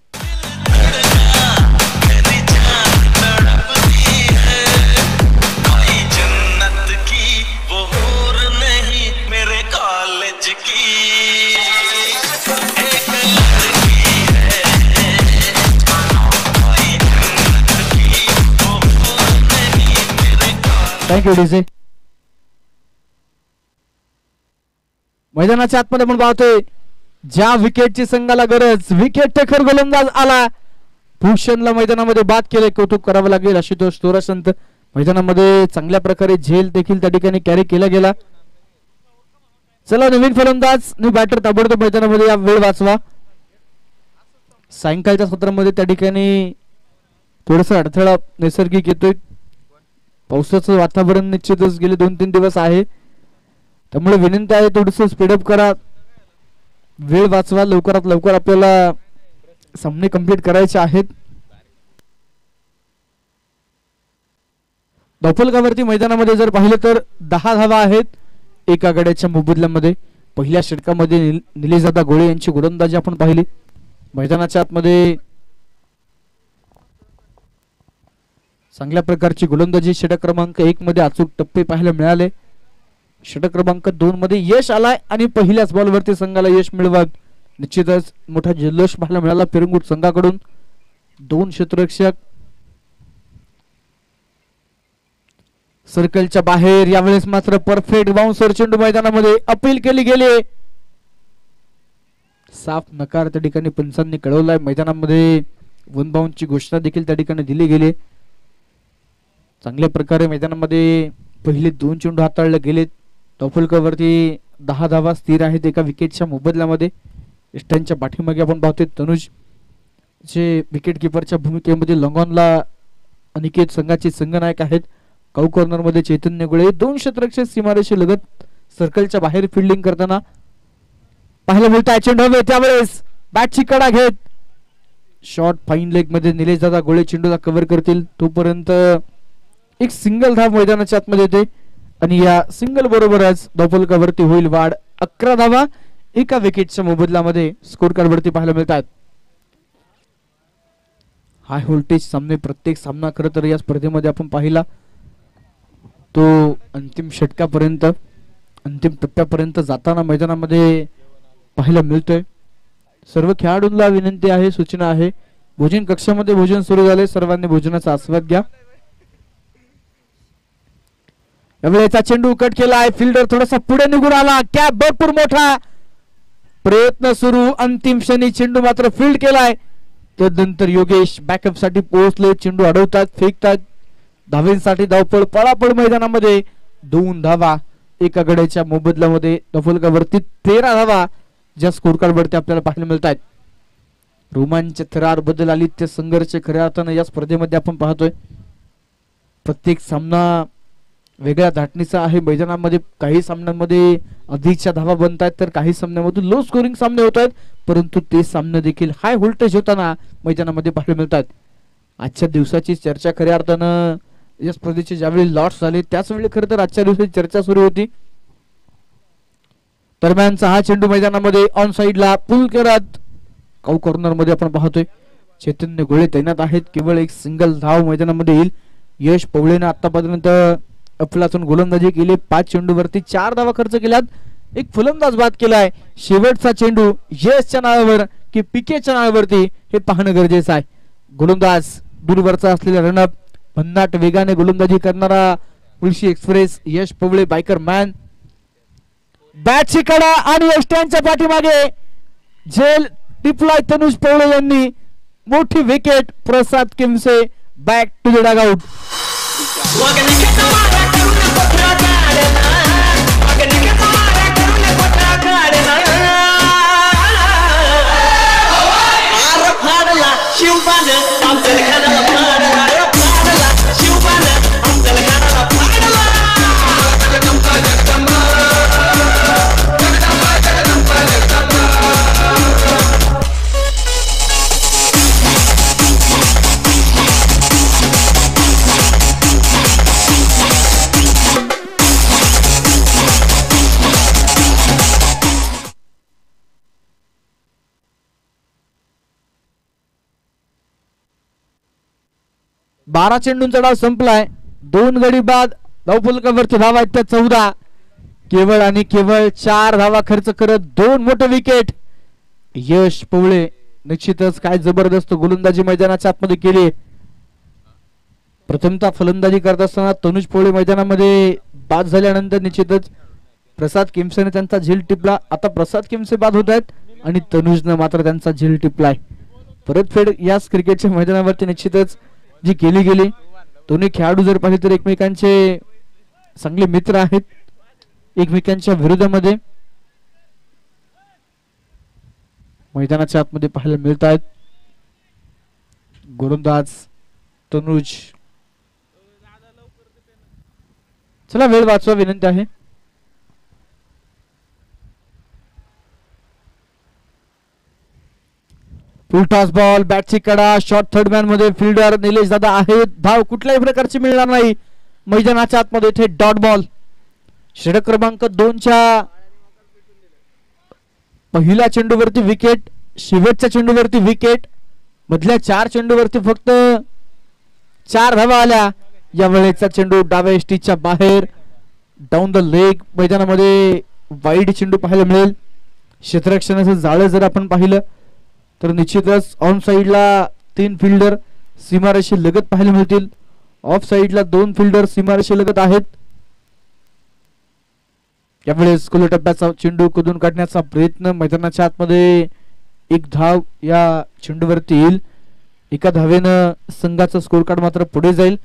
Thank you DJ. मैदानाच्या आतमध्ये आपण पाहतोय ज्या विकेटची संघाला गरज. विकेट टेकर गोलंदाज आला. भूषणला मैदानामध्ये बाद केले. कौतुक करावं लागेल. आशुतोष तोरासंत मैदानामध्ये चांगल्या प्रकारे झेल देखील त्या ठिकाणी कॅरी केला गेला. चला नवीन फलंदाज न्यू बॅटर ताबडतोब मैदानामध्ये या वेळ वाचवा. सायंकाळच्या सत्रामध्ये त्या ठिकाणी थोडासा अडथळा नैसर्गिक येतोय. पावसाचं वातावरण निश्चितच गेले 2-3 दिवस आहे. त्यामुळे विनंती आहे थोडस स्पीडअप करा. वेळ वाचवा. लवकरात लवकर आपल्याला सामने कंप्लीट करायचे आहेत. धावफलकावरती मैदानामध्ये जर पाहिलं तर 10 धावा आहेत एका गड्याच्या मोबदल्यामध्ये. पहिल्या षटकामध्ये निलेशदादा गोळे यांची गोलंदाजी आपण पाहिली. मैदानाच्या आतमध्ये चांगल्या प्रकारची गोलंदाजी षटक क्रमांक 1 मध्ये अचूक टप्पे पाहायला मिळाले. षटक क्रमांक 2 मध्ये यश आलाय आणि पहिल्याच बॉलवरती संघाला यश मिळवत निश्चितच मोठा जल्लोष पाहायला मिळाला पिरंगुट संघाकडून. 2 क्षेत्ररक्षक सर्कलच्या बाहेर. यावेळेस मात्र परफेक्ट बाउन्सर चेंडू मैदानामध्ये अपील केली गेली. साफ नकार त्या ठिकाणी पंचांनी कळवलाय. मैदानामध्ये 1 बाउंडची घोषणा देखील त्या ठिकाणी दिली गेली. चांगल्या प्रकारे मैदानामध्ये पहिले 2 चेंडू हाताळले गेलेत. धावफलकावरती 10 धावा स्थिर आहेत एका विकेटच्या मोबदल्यामध्ये. इष्टांच्या पाठीमागे आपण पाहतोय तनुज जे विकेट किपरच्या भूमिकेमध्ये लॉंगॉनला अनिकेत संघाचे संघनायक आहेत. काऊ कॉर्नर मध्ये चैतन्य गुळे. 2 क्षेत्ररक्षक सीमारेषे लगत सर्कलच्या बाहेर फिल्डिंग करताना पाहायला मिळत आहे. चेंडू हवे त्यावेळेस बॅटची कडा घेत शॉर्ट फाईन लेग मध्ये निलेशदादा गोळे चेंडूला कव्हर करतील. तोपर्यंत एक सिंगल धाव मैदानाच्या आतमध्ये येते आणि या सिंगल बरोबरच धावफलकावरती होईल वाढ. 11 धावा एका विकेटच्या मोबदल्यामध्ये स्कोर कार्ड वरती पाहायला मिळतात. हाय व्होल्टेज सामने प्रत्येक सामना खरं तर या स्पर्धेमध्ये आपण पाहिला तो अंतिम षटकापर्यंत अंतिम टप्प्यापर्यंत जाताना मैदानामध्ये पाहायला मिळतोय. सर्व खेळाडूंना विनंती आहे सूचना आहे भोजन कक्षामध्ये भोजन सुरू झाले. सर्वांनी भोजनाचा आस्वाद घ्या. यावेळेचा चेंडू कट केलाय. फिल्डर थोडासा पुढे निघून आला. कॅप भरपूर मोठा प्रयत्न सुरू. अंतिम क्षणी चेंडू मात्र फील्ड केलाय. त्यानंतर योगेश बॅकअप साठी पोहोचले. चेंडू अडवतात, फेकतात. धावेंसाठी धावपळ, पळापळ मैदानामध्ये. 2 धावा एका गड्याच्या मोबदल्यामध्ये धावफलकावरती 13 धावा ज्या स्कोर कार्ड वरती आपल्याला पाहायला मिळत आहेत. रोमांच थरार बदल आली ते संघर्ष खऱ्या अर्थानं या स्पर्धेमध्ये आपण पाहतोय. प्रत्येक सामना वेगळ्या धाटणीचा आहे. मैदानामध्ये काही सामन्यांमध्ये अधिकच्या धावा बनत आहेत तर काही सामन्यामधून लो स्कोरिंग सामने होत आहेत, परंतु ते सामने देखील हाय व्होल्टेज होताना मैदानामध्ये पाहायला मिळतात. आजच्या दिवसाची चर्चा खऱ्या अर्थानं या स्पर्धेचे ज्यावेळी लॉट्स झाले त्याच वेळी खरं तर आजच्या दिवसाची चर्चा सुरू होती. दरम्यानचा हा चेंडू मैदानामध्ये ऑन साइडला पुल करत काऊ कॉर्नर मध्ये आपण पाहतोय. चैतन्य गोळे तैनात आहेत. केवळ एक सिंगल धाव मैदानामध्ये येईल. यश पवळेनं आतापर्यंत अफलातून गोलंदाजी केली. 5 चेंडूवरती 4 धावा खर्च केल्यात. एक फलंदाज बाद केलाय. शेवटचा चेंडू यशच्या नावावर की पिकेच्या नावावरती हे पाहणं गरजेचं आहे. गोलंदाज दूरवरचा असलेला रनअप, भन्नाट वेगाने गोलंदाजी करणारा मुळशी एक्सप्रेस यश पवळे बायकर मॅन. बॅटची कडा आणि यष्ट्यांच्या पाठीमागे झेल टिपलाय तनुज पवळे यांनी. मोठी wicket. Prasad Kimse back to the dugout. बारा चेंडूंचा डाव संपलाय. 2 गडी बाद. धावफलकावरती धावा आहेत त्या 14. केवळ आणि केवळ 4 धावा खर्च करत 2 मोठे विकेट. यश पवळे निश्चितच काय जबरदस्त गोलंदाजी मैदानाच्या आतमध्ये केली. प्रथमतः फलंदाजी करत असताना तनुज पवळे मैदानामध्ये बाद झाल्यानंतर निश्चितच प्रसाद किमसेने त्यांचा झेल टिपला. आता प्रसाद किमसे बाद होत आहेत आणि तनुजनं मात्र त्यांचा झेल टिपलाय. परतफेड याच क्रिकेटच्या मैदानावरती निश्चितच जी केली गेली. दोन्ही खेळाडू जर पाहिले तर एकमेकांचे चांगले मित्र आहेत. एकमेकांच्या विरोधामध्ये मैदानाच्या आतमध्ये पाहायला मिळत आहेत. गोलंदाज तनुज. चला वेळ वाचवा विनंती आहे. उलटास बॉल. बॅटची कडा. शॉर्ट थर्ड मॅन मध्ये फिल्डर निलेश दादा आहेत. धाव कुठल्याही प्रकारची मिळणार नाही मैदानाच्या आतमध्ये. इथे डॉट बॉल. षटक क्रमांक 2च्या पहिल्या चेंडूवरती विकेट. शेवटच्या चेंडूवरती विकेट. मधल्या 4 चेंडूवरती फक्त 4 धावा आल्या. या वेळेचा चेंडू डाव्या एसटीच्या बाहेर डाऊन द लेग. मैदानामध्ये वाईड चेंडू पाहायला मिळेल. क्षेत्ररक्षणाचं जाळं जर आपण पाहिलं तर निश्चितच ऑन साइडला 3 फिल्डर सीमारेषे लगत पाहायला मिळतील. ऑफ साइडला 2 फिल्डर सीमारेषे लगत आहेत. यावेळेस खुल्या टप्प्याचा चेंडू कुदून काढण्याचा प्रयत्न. मैदानाच्या आतमध्ये 1 धाव या चेंडूवरती येईल. एका धावेनं संघाचा स्कोर कार्ड मात्र पुढे जाईल.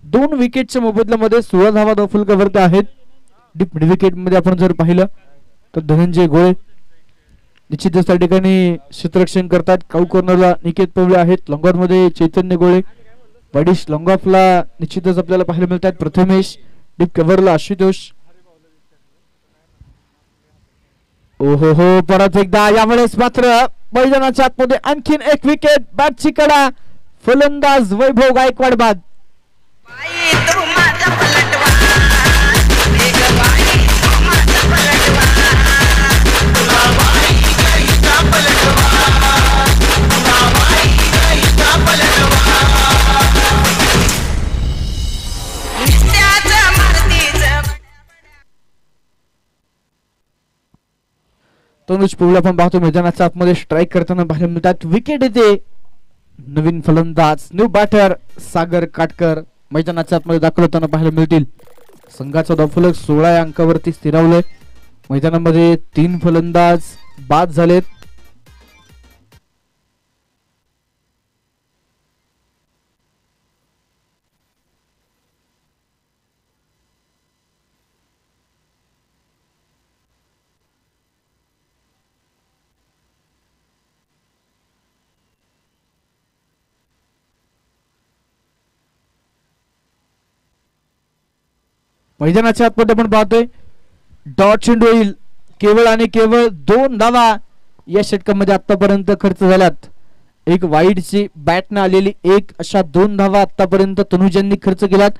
2 विकेटच्या मोबदल्यामध्ये 16 धावा धावफलकावरती आहेत. डीप मिड विकेट मध्ये आपण जर पाहिलं तर धनंजय गोळे निश्चितच त्या ठिकाणी क्षेत्ररक्षण करतात. काऊ कॉर्नरला निकेत पवळे आहेत. लॉंग ऑफ मध्ये चैतन्य गोळे. वाडीश लॉंग ऑफला निश्चितच आपल्याला पाहायला मिळतात प्रथमेश. डीप कव्हरला आशुतोष. ओहो हो. परत एकदा यावेळेस मात्र मैदानाच्या आतमध्ये आणखीन 1 विकेट. बॅटची कडा. फलंदाज वैभव गायकवाड बाद. तनुज पवळे आपण पाहतो मैदानाच्या आतमध्ये स्ट्राईक करताना पाहायला मिळतात. विकेट येते. नवीन फलंदाज न्यू बॅटर सागर काटकर मैदानाच्या आतमध्ये दाखल होताना पाहायला मिळतील. संघाचा धावफलक 16 या अंकावरती स्थिरावलंय. मैदानामध्ये 3 फलंदाज बाद झालेत. मैदानाच्या आतमध्ये आपण पाहतोय डॉट चेंडू येईल. केवळ आणि केवळ 2 धावा या षटकामध्ये आतापर्यंत खर्च झाल्यात. एक वाईडची बॅटनं आलेली एक अशा 2 धावा आतापर्यंत तनुजांनी खर्च केल्यात.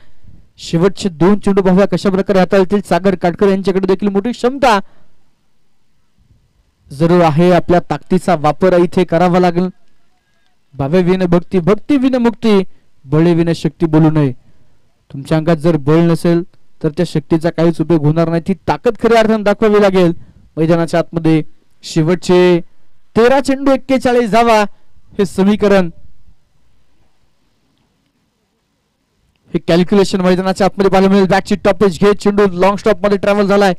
शेवटचे 2 चेंडू पाहूया कशा प्रकारे हाताळतील. सागर काटकर यांच्याकडे देखील मोठी क्षमता जरूर आहे. आपल्या ताकदीचा वापर इथे करावा लागेल. भावे विन भक्ती, भक्ती विन मुक्ती, बळे विन शक्ती बोलू नये. तुमच्या अंगात जर बळ नसेल तर त्या शक्तीचा काहीच उपयोग होणार नाही. ती ताकद खऱ्या अर्थाने दाखवावी लागेल. मैदानाच्या आतमध्ये शेवटचे 13 चेंडू 41 धावा हे समीकरण, हे कॅल्क्युलेशन मैदानाच्या आतमध्ये पाहायला मिळेल. बॅकची टॉपेज घे, चेंडू लॉंग स्टॉप मध्ये ट्रॅव्हल झालाय.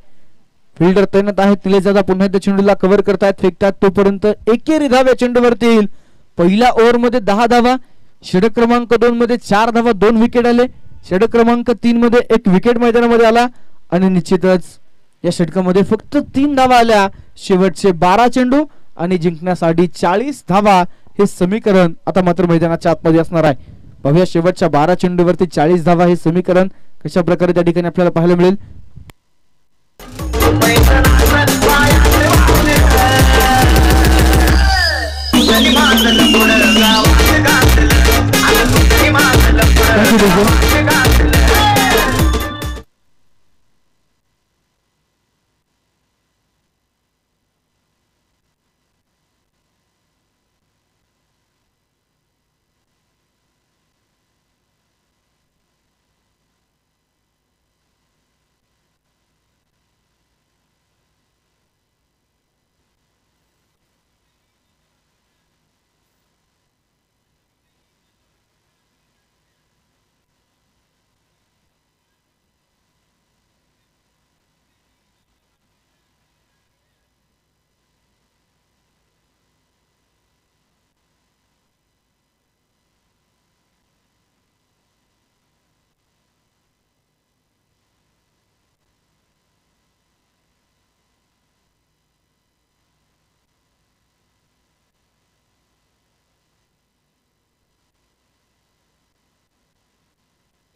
फिल्डर तैनात आहेत. निलेश पुन्हा त्या चेंडूला कव्हर करतायत, फेकतात. तोपर्यंत एकेरी धाव्या चेंडूवरती येईल. पहिल्या ओव्हर मध्ये 10 धावा, षटक क्रमांक 2 मध्ये 4 धावा, 2 विकेट आले. षटक क्रमांक 3 मध्ये 1 विकेट मैदानामध्ये आला आणि निश्चितच या षटकामध्ये फक्त 3 धावा आल्या. शेवटचे 12 चेंडू आणि जिंकण्यासाठी 40 धावा हे समीकरण आता मात्र मैदानाच्या आतमध्ये असणार आहे. पाहूया शेवटच्या 12 चेंडूवरती 40 धावा हे समीकरण कशा प्रकारे त्या ठिकाणी आपल्याला पाहायला मिळेल.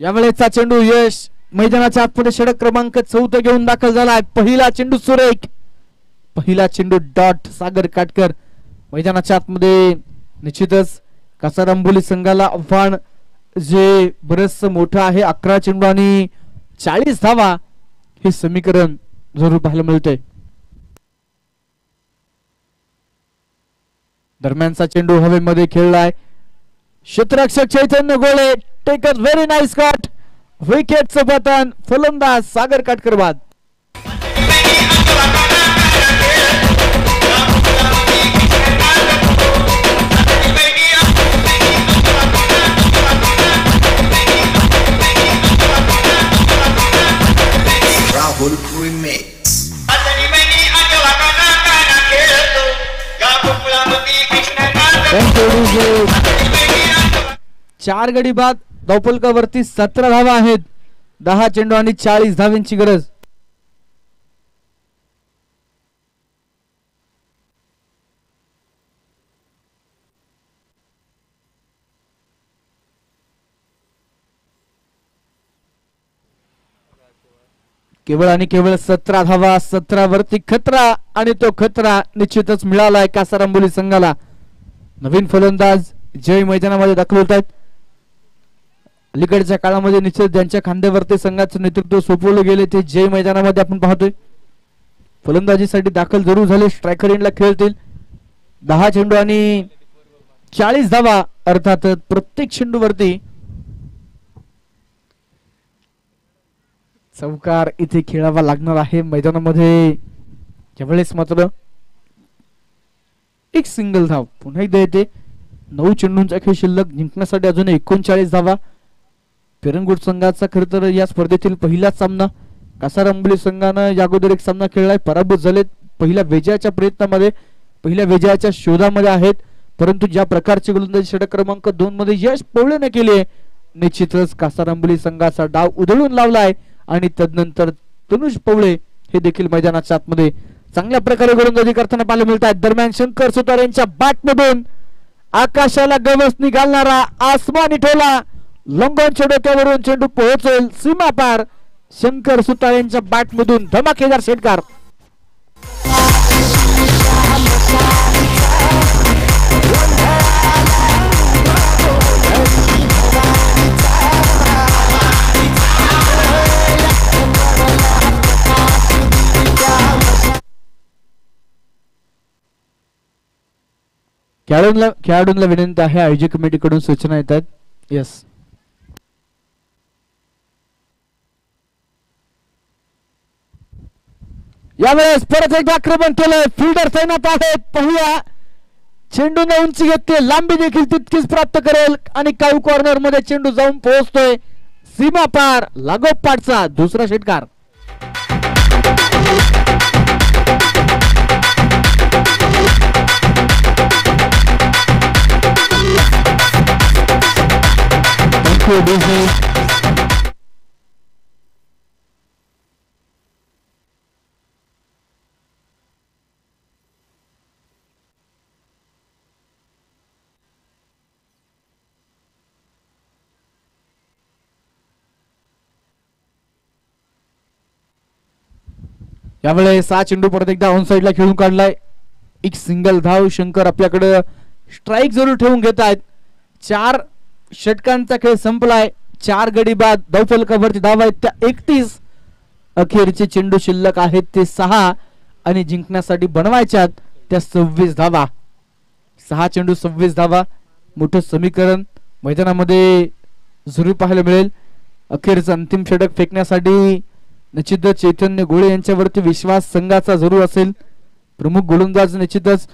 यावेळेचा चेंडू यश मैदानाच्या आतमध्ये षटक क्रमांक 14 घेऊन दाखल झालाय. पहिला चेंडू सुरेख, पहिला चेंडू डॉट. सागर काटकर मैदानाच्या आतमध्ये निश्चितच कासारांबोली संघाला आव्हान जे बरच मोठं आहे. 11 चेंडू आणि 40 धावा हे समीकरण जरूर पाहायला मिळतंय. दरम्यानचा चेंडू हवेमध्ये खेळलाय. क्षेत्ररक्षक Chaitanya Gole take a very nice catch. विकेटचं पतन. फलंदाज सागर काटकर बाद. राहुल remix. 4 गडी बाद. धावफलकावरती 17 धावा आहेत. 10 चेंडू आणि 40 धावांची गरज. केवळ आणि केवळ 17 धावा. 17 वरती खतरा आणि तो खतरा निश्चितच मिळालाय कासारांबोली संघाला. नवीन फलंदाज जय मैदानामध्ये दाखल होत आहेत. अलीकडच्या काळामध्ये निश्चित ज्यांच्या खांद्यावरती संघाचं नेतृत्व सोपवलं गेले ते जय मैदानामध्ये आपण पाहतोय. फलंदाजीसाठी दाखल जरूर झाले. स्ट्रायकर एंडला खेळतील. 10 चेंडू आणि 40 धावा. अर्थात प्रत्येक चेंडूवरती चौकार इथे खेळावा लागणार आहे मैदानामध्ये. यावेळेस मात्र एक सिंगल धाव पुन्हा एकदा येते. 9 चेंडूंचा खेळ शिल्लक. जिंकण्यासाठी अजून 39 धावा. पेरंगुट संघाचा खर तर या स्पर्धेतील पहिलाच सामना. कासारांबोली संघानं या अगोदर एक सामना खेळलाय, पराभूत झालेत. पहिल्या विजयाच्या प्रयत्नामध्ये, पहिल्या विजयाच्या शोधामध्ये आहेत. परंतु ज्या प्रकारचे गोलंदाजी षटक क्रमांक 2 मध्ये यश पवळेने केले, निश्चितच कासारांबोली संघाचा डाव उधळून लावलाय आणि तदनंतर तनुज पवळे हे देखील मैदानाच्या आतमध्ये चांगल्या प्रकारे गोलंदाजी करताना पाहायला मिळत आहेत. दरम्यान शंकर सुतार यांच्या बॅटमधून आकाशाला गवस निघालणारा आसमानी ठोला लंबनच्या डोक्यावरून चेंडू पोहोचेल सीमा पार. शंकर सुतार यांच्या बॅट मधून धमाकेदार षटकार. खेळाडूंना विनंती आहे, आयोजक कमिटीकडून सूचना येतात. यस, यावेळेस परत एकदा आक्रमण केलंय. फिल्डर तैनात आहेत. पाहूया, चेंडूने उंची घेतली, लांबी देखील तितकीच प्राप्त करेल आणि काऊ कॉर्नर मध्ये चेंडू जाऊन पोहोचतोय सीमा पार. लागोपाठचा दुसरा षटकार. यावेळेस 6 चेंडू परत एकदा ऑन साइडला खेळून काढलाय. एक सिंगल धाव. शंकर आपल्याकडे स्ट्राईक जरूर ठेवून घेत आहेत. 4 षटकांचा खेळ संपलाय. 4 गडी बाद. धावफलकावरती धाव आहेत त्या 31. अखेरचे चेंडू शिल्लक आहेत ते 6 आणि जिंकण्यासाठी बनवायच्यात त्या 26 धावा. 6 चेंडू 26 धावा. मोठं समीकरण मैदानामध्ये जरूर पाहायला मिळेल. अखेरचं अंतिम षटक फेकण्यासाठी निश्चितच चैतन्य गोळे यांच्यावरती विश्वास संघाचा जरूर असेल. प्रमुख गोलंदाज निश्चितच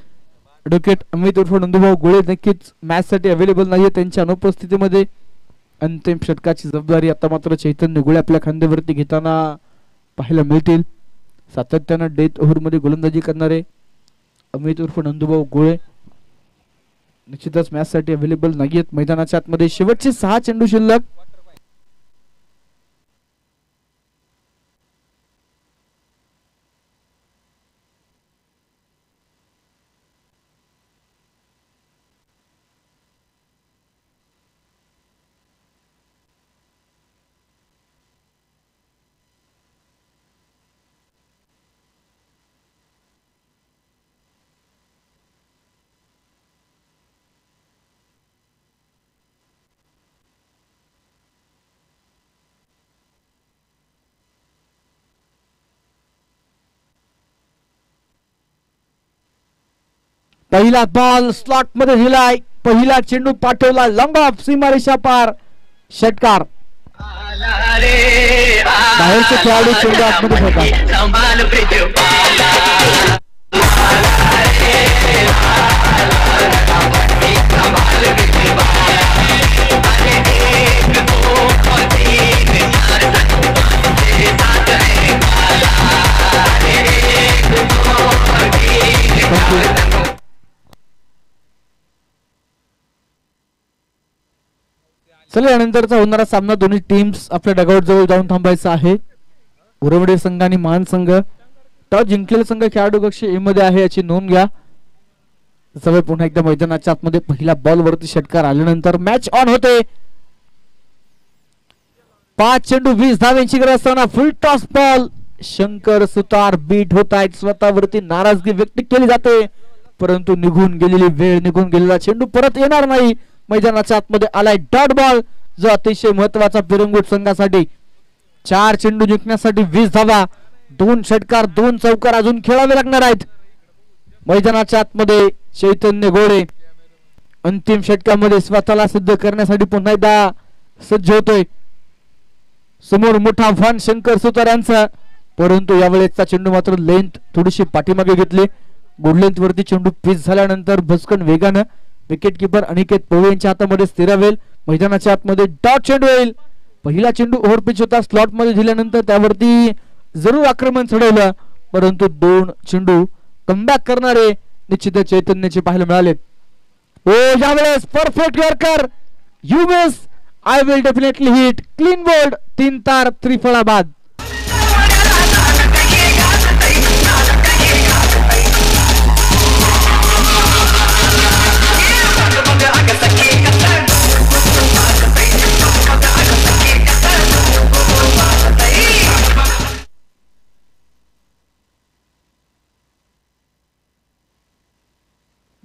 ॲडव्होकेट अमित उर्फ नंदूभाऊ गोळे नक्कीच मॅच साठी अवेलेबल नाहीये. त्यांच्या अनुपस्थितीमध्ये अंतिम षटकाची जबाबदारी आता मात्र चैतन्य गोळे आपल्या खांद्यावरती घेताना पाहायला मिळतील. सातत्यानं डेथ ओव्हर मध्ये गोलंदाजी करणारे अमित उर्फ नंदूभाऊ गोळे निश्चितच मॅच साठी अवेलेबल नाहीयेत. मैदानाच्या आतमध्ये शेवटचे 6 चेंडू शिल्लक. पहिला बॉल स्लॉट मध्ये दिलाय. पहिला चेंडू पाठवला लॉंग ऑफ सीमारेषा पार. षटकार. बाहेरचे खेळाडू चेंडू आतमध्ये होतात. चला, यानंतरचा होणारा सामना दोन्ही टीम्स आपल्या डगआउट जवळ जाऊन थांबायचा आहे. उरवडे संघ आणि मान संघ. टॉस जिंकलेला संघ खेळाडू कक्ष ए मध्ये आहे याची नोंद घ्या. सवय पुन्हा एकदा मैदानाच्या आतमध्ये पहिला बॉल वरती षटकार आल्यानंतर मॅच ऑन होते. 5 चेंडू 20 धावांची गरज असताना फुल टॉस बॉल. शंकर सुतार बीट होत आहेत. स्वतःवरती नाराजगी व्यक्त केली जाते, परंतु निघून गेलेली वेळ, निघून गेलेला चेंडू परत येणार नाही. मैदानाच्या आतमध्ये आलाय डॉट बॉल, जो अतिशय महत्वाचा पिरंगुट संघासाठी. 4 चेंडू जिंकण्यासाठी 20 धावा. 2 षटकार 2 चौकार अजून खेळावे लागणार आहेत. मैदानाच्या आतमध्ये चैतन्य गोळे अंतिम षटकामध्ये स्वतःला सिद्ध करण्यासाठी पुन्हा एकदा सज्ज होतोय. समोर मोठा आव्हान शंकर सुतार यांचा, परंतु यावेळेसचा चेंडू मात्र लेंथ थोडीशी पाठीमागे घेतली. गुड लेंथ वरती चेंडू पिच झाल्यानंतर भस्कन वेगानं विकेट किपर अनिकेत पवळे यांच्या हातामध्ये स्थिरावेल. मैदानाच्या आतमध्ये डॉट चेंडू येईल. पहिला चेंडू ओव्हर पिच होता, स्लॉट मध्ये दिल्यानंतर त्यावरती जरूर आक्रमण चढवलं, परंतु 2 चेंडू कमबॅक करणारे निश्चित चैतन्याचे पाहायला मिळाले. ओ, यावेळेस perfect yorker. You miss, I will definitely hit. Clean bowled. 3 तार त्रिफळा बाद.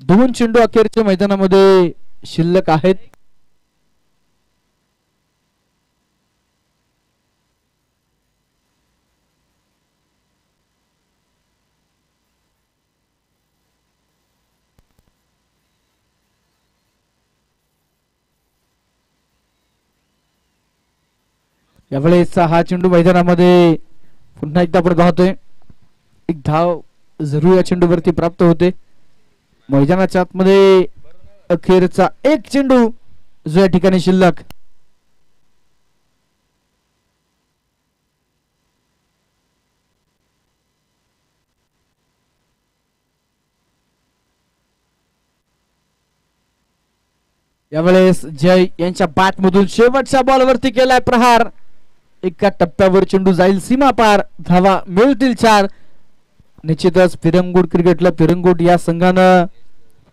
दोन चेंडू अखेरच्या मैदानामध्ये शिल्लक आहेत. यावेळेस हा चेंडू मैदानामध्ये पुन्हा एकदा आपण पाहतोय. एक धाव जरूर या चेंडूवरती प्राप्त होते. मैदानाच्या आतमध्ये अखेरचा एक चेंडू जो या ठिकाणी शिल्लक. यावेळेस जय यांच्या बॅट मधून शेवटच्या बॉलवरती केलाय प्रहार. एका टप्प्यावर चेंडू जाईल सीमा पार. धावा मिळतील 4. निश्चितच फिरंगोट क्रिकेटला फिरंगोट या संघानं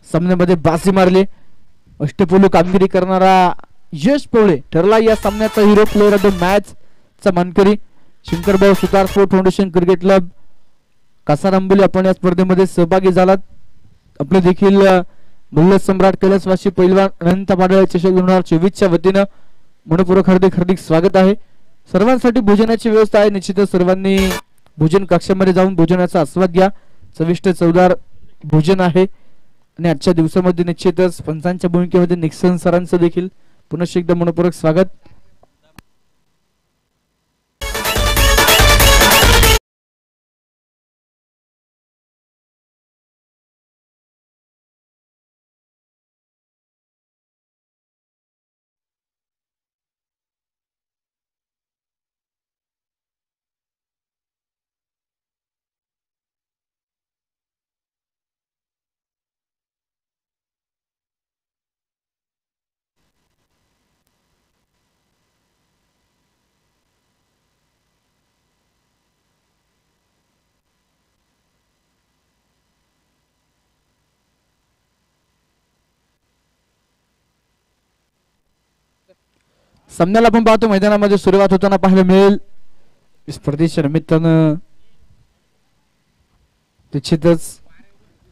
सामन्यामध्ये बाजी मारली. अष्टपैलू कामगिरी करणारा यश पवळे ठरला या सामन्याचा hero player of the match चा मानकरी. शंकरभाऊ सुतार स्पोर्ट फाउंडेशन क्रिकेट क्लब कासारांबोली आपण या स्पर्धेमध्ये सहभागी झालात. आपले देखील मुल्ल सम्राट कैलासवासी पैलवान अनंत पाडळ चषक 2024 च्या वतीनं मनपूर्वक हार्दिक स्वागत आहे. सर्वांसाठी भोजनाची व्यवस्था आहे. निश्चितच सर्वांनी भोजन कक्षामध्ये जाऊन भोजनाचा आस्वाद घ्या. चविष्ट चवदार भोजन आहे. आणि आजच्या दिवसामध्ये निश्चितच पंचांच्या भूमिकेमध्ये निक्सन सरांचं देखील पुनश्च एकदा मनपूर्वक स्वागत. सामन्याला आपण पाहतो मैदानामध्ये सुरुवात होताना पाहायला मिळेल. स्पर्धेच्या निमित्तानं निश्चितच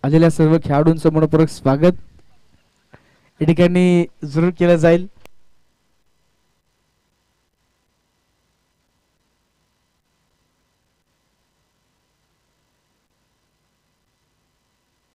आलेल्या सर्व खेळाडूंचं मनपूर्वक स्वागत या ठिकाणी जरूर केलं जाईल.